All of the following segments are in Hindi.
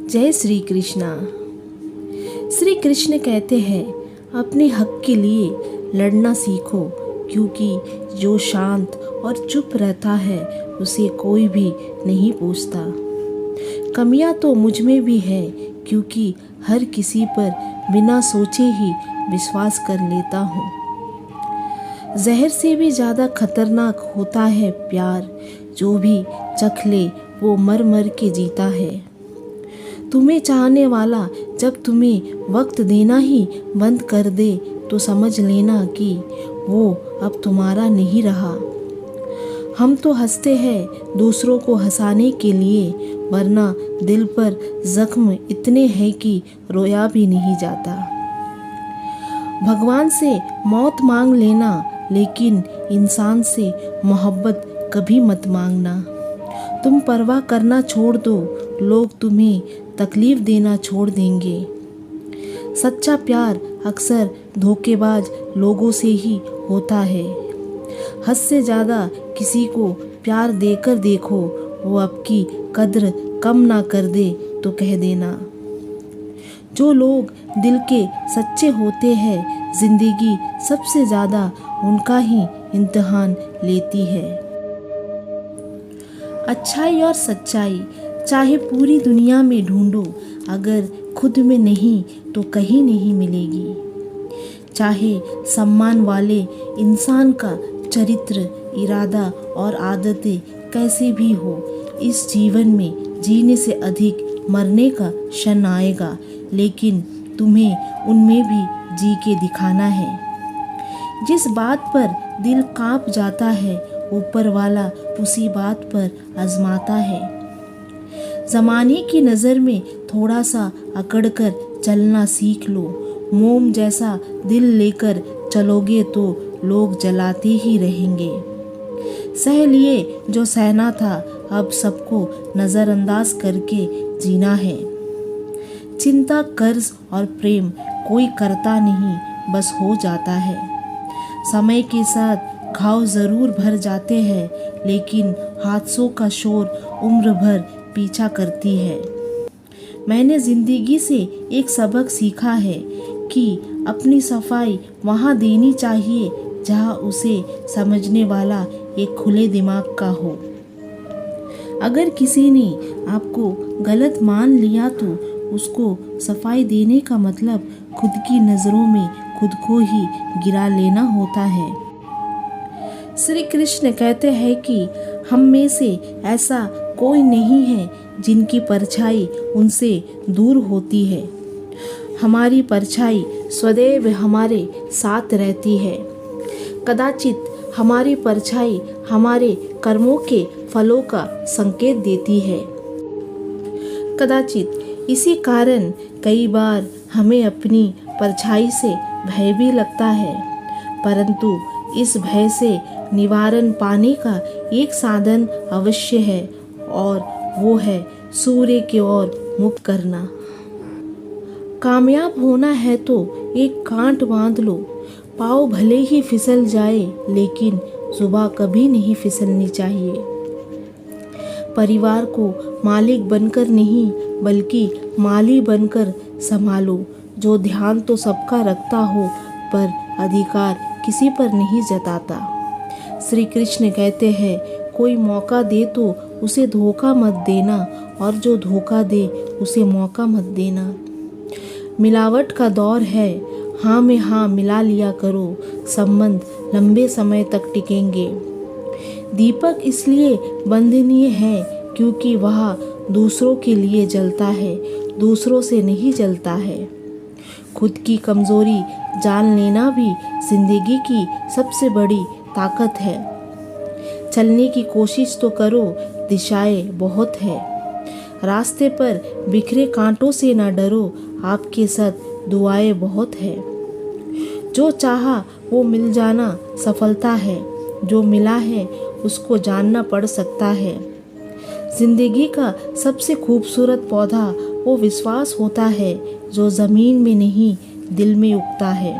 जय श्री कृष्णा। श्री कृष्ण कहते हैं, अपने हक के लिए लड़ना सीखो, क्योंकि जो शांत और चुप रहता है उसे कोई भी नहीं पूछता। कमियां तो मुझ में भी है, क्योंकि हर किसी पर बिना सोचे ही विश्वास कर लेता हूँ। जहर से भी ज़्यादा खतरनाक होता है प्यार, जो भी चख ले वो मर मर के जीता है। तुम्हें चाहने वाला जब तुम्हें वक्त देना ही बंद कर दे तो समझ लेना कि वो अब तुम्हारा नहीं रहा। हम तो हंसते हैं दूसरों को हंसाने के लिए, वरना दिल पर जख्म इतने हैं कि रोया भी नहीं जाता। भगवान से मौत मांग लेना, लेकिन इंसान से मोहब्बत कभी मत मांगना। तुम परवाह करना छोड़ दो, लोग तुम्हें तकलीफ देना छोड़ देंगे। सच्चा प्यार अक्सर धोखेबाज लोगों से ही होता है। हद से ज़्यादा किसी को प्यार देकर देखो, वो आपकी कद्र कम ना कर दे तो कह देना। जो लोग दिल के सच्चे होते हैं, जिंदगी सबसे ज़्यादा उनका ही इम्तिहान लेती है। अच्छाई और सच्चाई चाहे पूरी दुनिया में ढूंढो, अगर खुद में नहीं तो कहीं नहीं मिलेगी। चाहे सम्मान वाले इंसान का चरित्र, इरादा और आदतें कैसे भी हो, इस जीवन में जीने से अधिक मरने का क्षण आएगा, लेकिन तुम्हें उनमें भी जी के दिखाना है। जिस बात पर दिल कांप जाता है, ऊपर वाला उसी बात पर आजमाता है। ज़माने की नज़र में थोड़ा सा अकड़ कर चलना सीख लो। मोम जैसा दिल लेकर चलोगे तो लोग जलाते ही रहेंगे। सह लिए जो सहना था, अब सबको नज़रअंदाज करके जीना है। चिंता, कर्ज और प्रेम कोई करता नहीं, बस हो जाता है। समय के साथ घाव ज़रूर भर जाते हैं, लेकिन हादसों का शोर उम्र भर पीछा करती है। मैंने ज़िंदगी से एक सबक सीखा है कि अपनी सफाई वहाँ देनी चाहिए जहाँ उसे समझने वाला एक खुले दिमाग का हो। अगर किसी ने आपको गलत मान लिया तो उसको सफाई देने का मतलब खुद की नज़रों में खुद को ही गिरा लेना होता है। श्री कृष्ण कहते हैं कि हम में से ऐसा कोई नहीं है जिनकी परछाई उनसे दूर होती है। हमारी परछाई सदैव हमारे साथ रहती है। कदाचित हमारी परछाई हमारे कर्मों के फलों का संकेत देती है। कदाचित इसी कारण कई बार हमें अपनी परछाई से भय भी लगता है, परंतु इस भय से निवारण पाने का एक साधन अवश्य है, और वो है सूर्य की ओर मुख करना। कामयाब होना है तो एक गांठ बांध लो। पाँव भले ही फिसल जाए, लेकिन जुबां कभी नहीं फिसलनी चाहिए। परिवार को मालिक बनकर नहीं, बल्कि माली बनकर संभालो। जो ध्यान तो सबका रखता हो, पर अधिकार किसी पर नहीं जताता। श्री कृष्ण कहते हैं, कोई मौका दे तो उसे धोखा मत देना, और जो धोखा दे उसे मौका मत देना। मिलावट का दौर है, हाँ में हाँ मिला लिया करो, संबंध लंबे समय तक टिकेंगे। दीपक इसलिए बंधनीय है क्योंकि वह दूसरों के लिए जलता है, दूसरों से नहीं जलता है। खुद की कमजोरी जान लेना भी जिंदगी की सबसे बड़ी ताकत है। चलने की कोशिश तो करो, दिशाएं बहुत है। रास्ते पर बिखरे कांटों से ना डरो, आपके साथ दुआएं बहुत है। जो चाहा वो मिल जाना सफलता है, जो मिला है उसको जानना पड़ सकता है। जिंदगी का सबसे खूबसूरत पौधा वो विश्वास होता है जो ज़मीन में नहीं दिल में उगता है।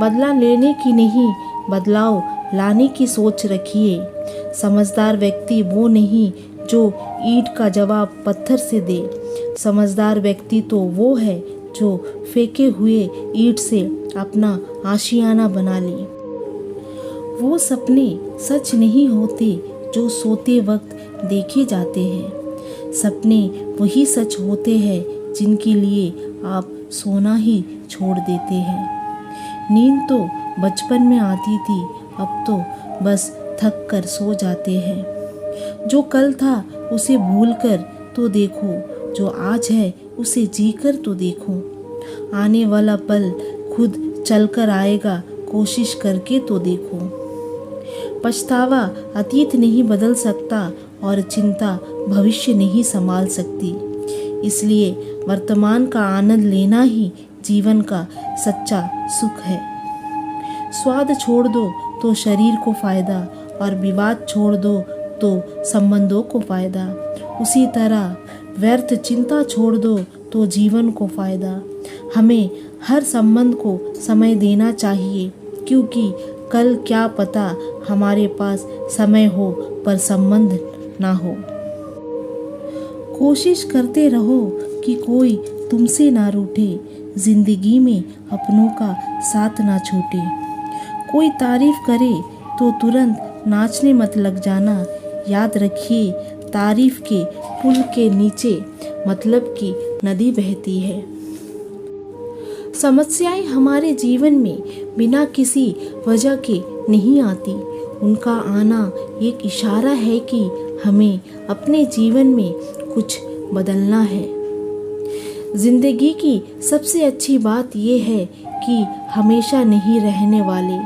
बदला लेने की नहीं, बदलाव लाने की सोच रखिए। समझदार व्यक्ति वो नहीं जो ईंट का जवाब पत्थर से दे। समझदार व्यक्ति तो वो है जो फेंके हुए ईंट से अपना आशियाना बना ले। वो सपने सच नहीं होते जो सोते वक्त देखे जाते हैं। सपने वही सच होते हैं जिनके लिए आप सोना ही छोड़ देते हैं। नींद तो बचपन में आती थी, अब तो बस थक कर सो जाते हैं। जो कल था उसे भूल कर तो देखो, जो आज है उसे जी कर तो देखो। आने वाला पल खुद चलकर आएगा, कोशिश करके तो देखो। पछतावा अतीत नहीं बदल सकता और चिंता भविष्य नहीं संभाल सकती। इसलिए वर्तमान का आनंद लेना ही जीवन का सच्चा सुख है। स्वाद छोड़ दो तो शरीर को फायदा, और विवाद छोड़ दो तो संबंधों को फायदा। उसी तरह व्यर्थ चिंता छोड़ दो तो जीवन को फायदा। हमें हर संबंध को समय देना चाहिए, क्योंकि कल क्या पता हमारे पास समय हो पर संबंध ना हो। कोशिश करते रहो कि कोई तुमसे ना रूठे, जिंदगी में अपनों का साथ ना छूटे। कोई तारीफ करे तो तुरंत नाचने मत लग जाना। याद रखिए, तारीफ के पुल के नीचे मतलब की नदी बहती है। समस्याएं हमारे जीवन में बिना किसी वजह के नहीं आती। उनका आना एक इशारा है कि हमें अपने जीवन में कुछ बदलना है। जिंदगी की सबसे अच्छी बात यह है कि हमेशा नहीं रहने वाले।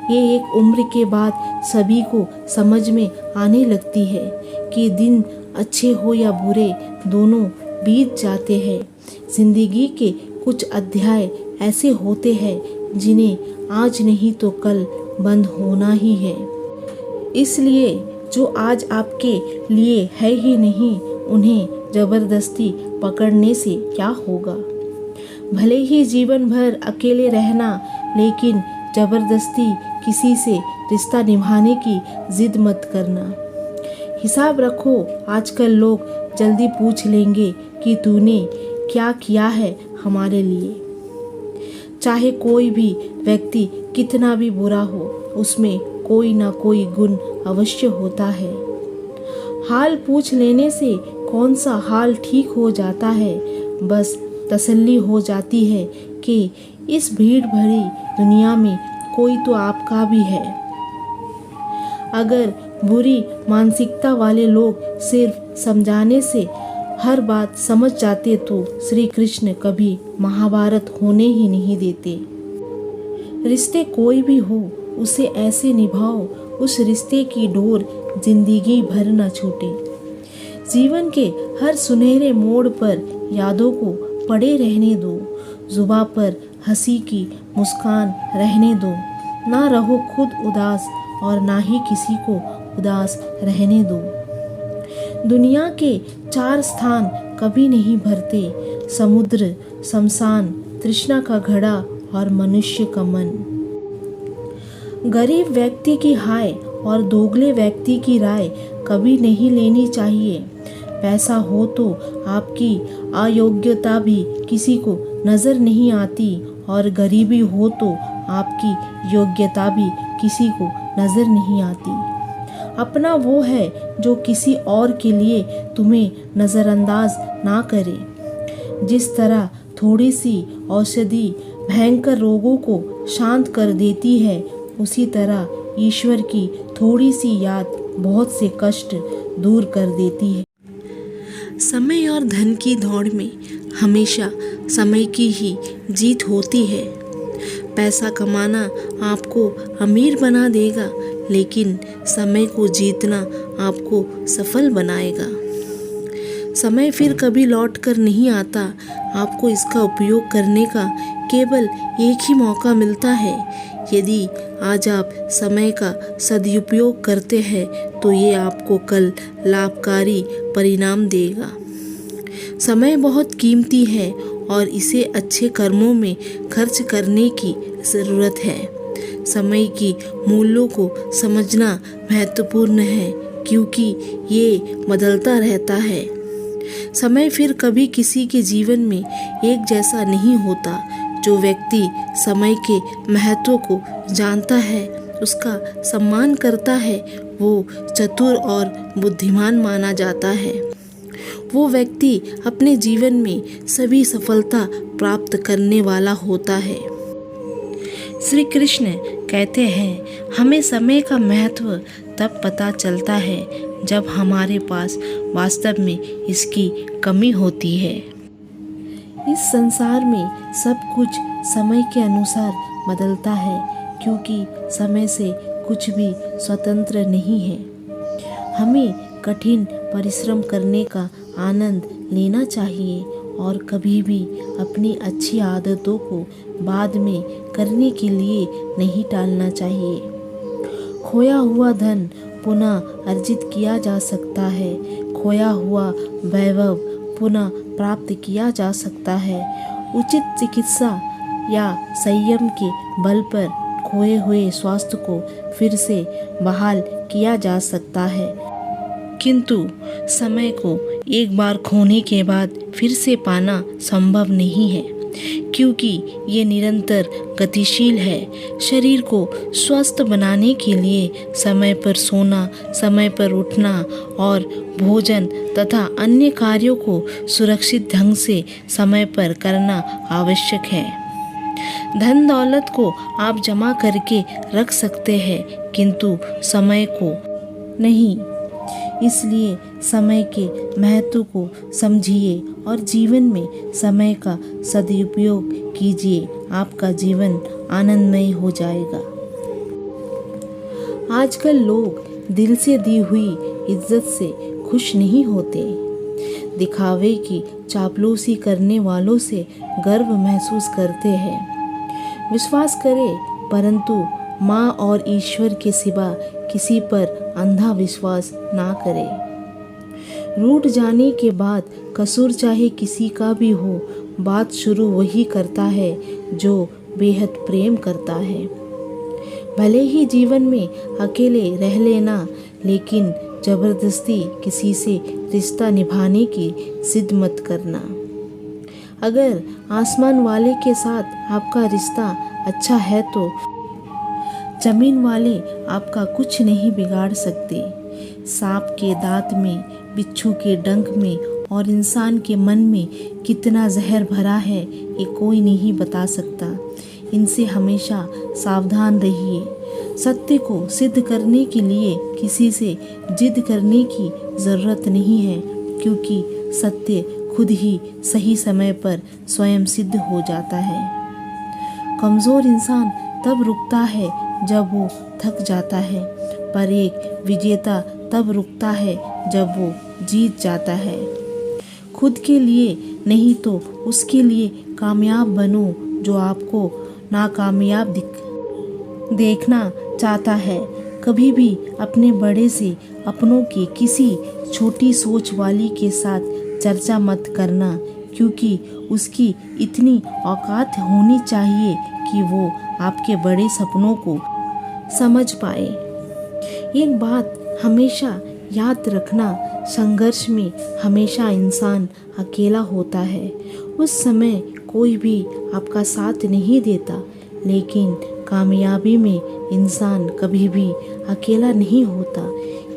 ये एक उम्र के बाद सभी को समझ में आने लगती है कि दिन अच्छे हो या बुरे, दोनों बीत जाते हैं। जिंदगी के कुछ अध्याय ऐसे होते हैं जिन्हें आज नहीं तो कल बंद होना ही है। इसलिए जो आज आपके लिए है ही नहीं, उन्हें जबरदस्ती पकड़ने से क्या होगा। भले ही जीवन भर अकेले रहना, लेकिन जबरदस्ती किसी से रिश्ता निभाने की जिद मत करना। हिसाब रखो, आजकल लोग जल्दी पूछ लेंगे कि तूने क्या किया है हमारे लिए। चाहे कोई भी व्यक्ति कितना भी बुरा हो, उसमें कोई ना कोई गुण अवश्य होता है। हाल पूछ लेने से कौन सा हाल ठीक हो जाता है, बस तसल्ली हो जाती है कि इस भीड़ भरी दुनिया में कोई तो आपका भी है। अगर बुरी मानसिकता वाले लोग सिर्फ समझाने से हर बात समझ जाते तो श्री कृष्ण कभी महाभारत होने ही नहीं देते। रिश्ते कोई भी हो, उसे ऐसे निभाओ उस रिश्ते की डोर जिंदगी भर न छूटे। जीवन के हर सुनहरे मोड़ पर यादों को पड़े रहने दो, जुबां पर हंसी की मुस्कान रहने दो। ना रहो खुद उदास और ना ही किसी को उदास रहने दो। दुनिया के 4 स्थान कभी नहीं भरते, समुद्र, शमशान, तृष्णा का घड़ा और मनुष्य का मन। गरीब व्यक्ति की हाय और दोगले व्यक्ति की राय कभी नहीं लेनी चाहिए। पैसा हो तो आपकी अयोग्यता भी किसी को नज़र नहीं आती, और गरीबी हो तो आपकी योग्यता भी किसी को नज़र नहीं आती। अपना वो है जो किसी और के लिए तुम्हें नज़रअंदाज ना करे। जिस तरह थोड़ी सी औषधि भयंकर रोगों को शांत कर देती है, उसी तरह ईश्वर की थोड़ी सी याद बहुत से कष्ट दूर कर देती है। समय और धन की दौड़ में हमेशा समय की ही जीत होती है। पैसा कमाना आपको अमीर बना देगा, लेकिन समय को जीतना आपको सफल बनाएगा। समय फिर कभी लौट कर नहीं आता, आपको इसका उपयोग करने का केवल एक ही मौका मिलता है। यदि आज आप समय का सदुपयोग करते हैं तो ये आपको कल लाभकारी परिणाम देगा। समय बहुत कीमती है और इसे अच्छे कर्मों में खर्च करने की ज़रूरत है। समय की मूल्यों को समझना महत्वपूर्ण है, क्योंकि ये बदलता रहता है। समय फिर कभी किसी के जीवन में एक जैसा नहीं होता। जो व्यक्ति समय के महत्व को जानता है, उसका सम्मान करता है, वो चतुर और बुद्धिमान माना जाता है। वो व्यक्ति अपने जीवन में सभी सफलता प्राप्त करने वाला होता है। श्री कृष्ण कहते हैं, हमें समय का महत्व तब पता चलता है जब हमारे पास वास्तव में इसकी कमी होती है। इस संसार में सब कुछ समय के अनुसार बदलता है, क्योंकि समय से कुछ भी स्वतंत्र नहीं है। हमें कठिन परिश्रम करने का आनंद लेना चाहिए और कभी भी अपनी अच्छी आदतों को बाद में करने के लिए नहीं टालना चाहिए। खोया हुआ धन पुनः अर्जित किया जा सकता है, खोया हुआ वैभव पुनः प्राप्त किया जा सकता है। उचित चिकित्सा या संयम के बल पर खोए हुए स्वास्थ्य को फिर से बहाल किया जा सकता है, किंतु समय को एक बार खोने के बाद फिर से पाना संभव नहीं है, क्योंकि ये निरंतर गतिशील है। शरीर को स्वस्थ बनाने के लिए समय पर सोना, समय पर उठना और भोजन तथा अन्य कार्यों को सुरक्षित ढंग से समय पर करना आवश्यक है। धन दौलत को आप जमा करके रख सकते हैं, किंतु समय को नहीं। इसलिए समय के महत्व को समझिए और जीवन में समय का सदुपयोग कीजिए। आपका जीवन आनंदमय हो जाएगा। आजकल लोग दिल से दी हुई इज्जत से खुश नहीं होते। दिखावे की चापलूसी करने वालों से गर्व महसूस करते हैं। विश्वास करें, परंतु माँ और ईश्वर के सिवा किसी पर अंधा विश्वास ना करें। रूठ जाने के बाद कसूर चाहे किसी का भी हो, बात शुरू वही करता है जो बेहद प्रेम करता है। भले ही जीवन में अकेले रह लेना, लेकिन जबरदस्ती किसी से रिश्ता निभाने की जिद मत करना। अगर आसमान वाले के साथ आपका रिश्ता अच्छा है तो जमीन वाले आपका कुछ नहीं बिगाड़ सकते। सांप के दांत में, बिच्छू के डंक में और इंसान के मन में कितना जहर भरा है, ये कोई नहीं बता सकता। इनसे हमेशा सावधान रहिए। सत्य को सिद्ध करने के लिए किसी से जिद करने की ज़रूरत नहीं है, क्योंकि सत्य खुद ही सही समय पर स्वयं सिद्ध हो जाता है। कमज़ोर इंसान तब रुकता है जब वो थक जाता है, पर एक विजेता तब रुकता है जब वो जीत जाता है। खुद के लिए नहीं तो उसके लिए कामयाब बनो जो आपको नाकामयाब देखना चाहता है। कभी भी अपने बड़े से अपनों की किसी छोटी सोच वाली के साथ चर्चा मत करना, क्योंकि उसकी इतनी औकात होनी चाहिए कि वो आपके बड़े सपनों को समझ पाए। एक बात हमेशा याद रखना, संघर्ष में हमेशा इंसान अकेला होता है। उस समय कोई भी आपका साथ नहीं देता, लेकिन कामयाबी में इंसान कभी भी अकेला नहीं होता।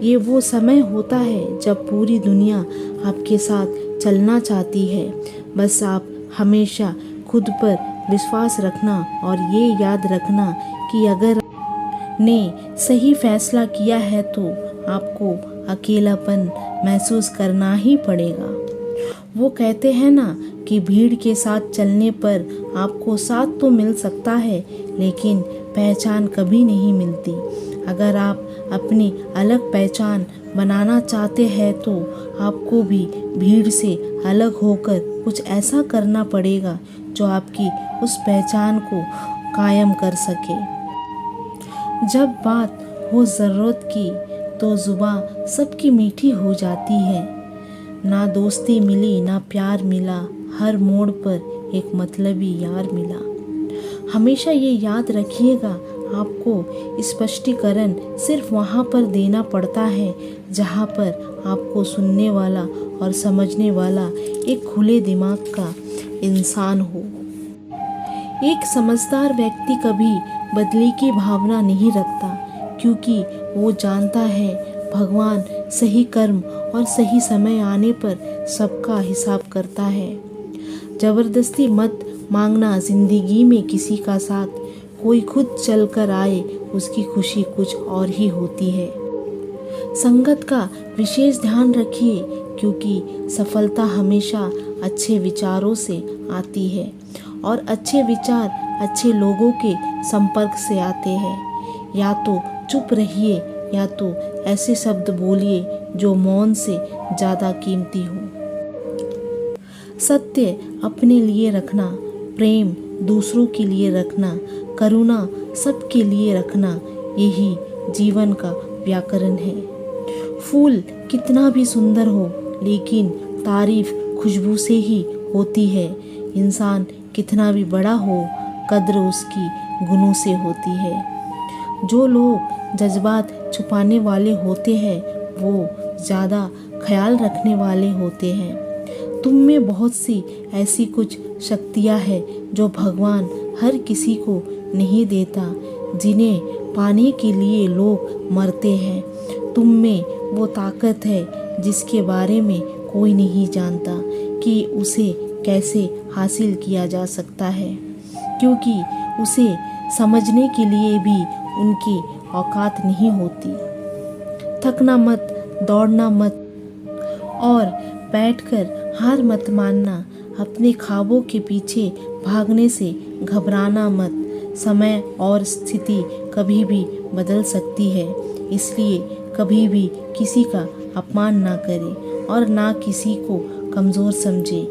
ये वो समय होता है जब पूरी दुनिया आपके साथ चलना चाहती है। बस आप हमेशा खुद पर विश्वास रखना और ये याद रखना कि अगर ने सही फैसला किया है तो आपको अकेलापन महसूस करना ही पड़ेगा। वो कहते हैं ना कि भीड़ के साथ चलने पर आपको साथ तो मिल सकता है, लेकिन पहचान कभी नहीं मिलती। अगर आप अपनी अलग पहचान बनाना चाहते हैं तो आपको भी भीड़ से अलग होकर कुछ ऐसा करना पड़ेगा जो आपकी उस पहचान को कायम कर सके। जब बात हो ज़रूरत की तो जुबां सबकी मीठी हो जाती है। ना दोस्ती मिली ना प्यार मिला, हर मोड़ पर एक मतलबी यार मिला। हमेशा ये याद रखिएगा, आपको स्पष्टीकरण सिर्फ वहाँ पर देना पड़ता है जहाँ पर आपको सुनने वाला और समझने वाला एक खुले दिमाग का इंसान हो। एक समझदार व्यक्ति कभी बदले की भावना नहीं रखता, क्योंकि वो जानता है भगवान सही कर्म और सही समय आने पर सबका हिसाब करता है। जबरदस्ती मत मांगना जिंदगी में किसी का साथ, कोई खुद चल कर आए उसकी खुशी कुछ और ही होती है। संगत का विशेष ध्यान रखिए, क्योंकि सफलता हमेशा अच्छे विचारों से आती है और अच्छे विचार अच्छे लोगों के संपर्क से आते हैं। या तो चुप रहिए या तो ऐसे शब्द बोलिए जो मौन से ज़्यादा कीमती हो। सत्य अपने लिए रखना, प्रेम दूसरों के लिए रखना, करुणा सबके लिए रखना, यही जीवन का व्याकरण है। फूल कितना भी सुंदर हो, लेकिन तारीफ खुशबू से ही होती है। इंसान कितना भी बड़ा हो, कद्र उसकी गुणों से होती है। जो लोग जज्बात छुपाने वाले होते हैं वो ज़्यादा ख्याल रखने वाले होते हैं। तुम में बहुत सी ऐसी कुछ शक्तियाँ हैं जो भगवान हर किसी को नहीं देता, जिन्हें पाने के लिए लोग मरते हैं। तुम में वो ताकत है जिसके बारे में कोई नहीं जानता कि उसे कैसे हासिल किया जा सकता है, क्योंकि उसे समझने के लिए भी उनकी औकात नहीं होती। थकना मत, दौड़ना मत और बैठकर हार मत मानना। अपने ख्वाबों के पीछे भागने से घबराना मत। समय और स्थिति कभी भी बदल सकती है, इसलिए कभी भी किसी का अपमान ना करें और ना किसी को कमज़ोर समझें।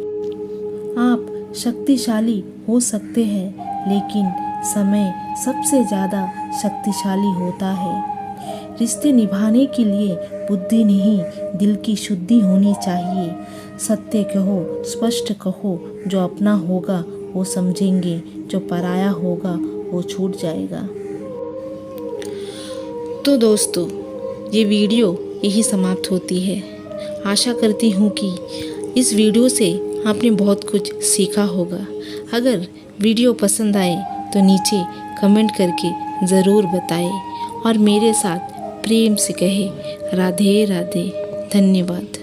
आप शक्तिशाली हो सकते हैं, लेकिन समय सबसे ज़्यादा शक्तिशाली होता है। रिश्ते निभाने के लिए बुद्धि नहीं, दिल की शुद्धि होनी चाहिए। सत्य कहो, स्पष्ट कहो, जो अपना होगा वो समझेंगे, जो पराया होगा वो छूट जाएगा। तो दोस्तों, ये वीडियो यही समाप्त होती है। आशा करती हूँ कि इस वीडियो से आपने बहुत कुछ सीखा होगा। अगर वीडियो पसंद आए तो नीचे कमेंट करके ज़रूर बताएं और मेरे साथ प्रेम से कहे राधे राधे। धन्यवाद।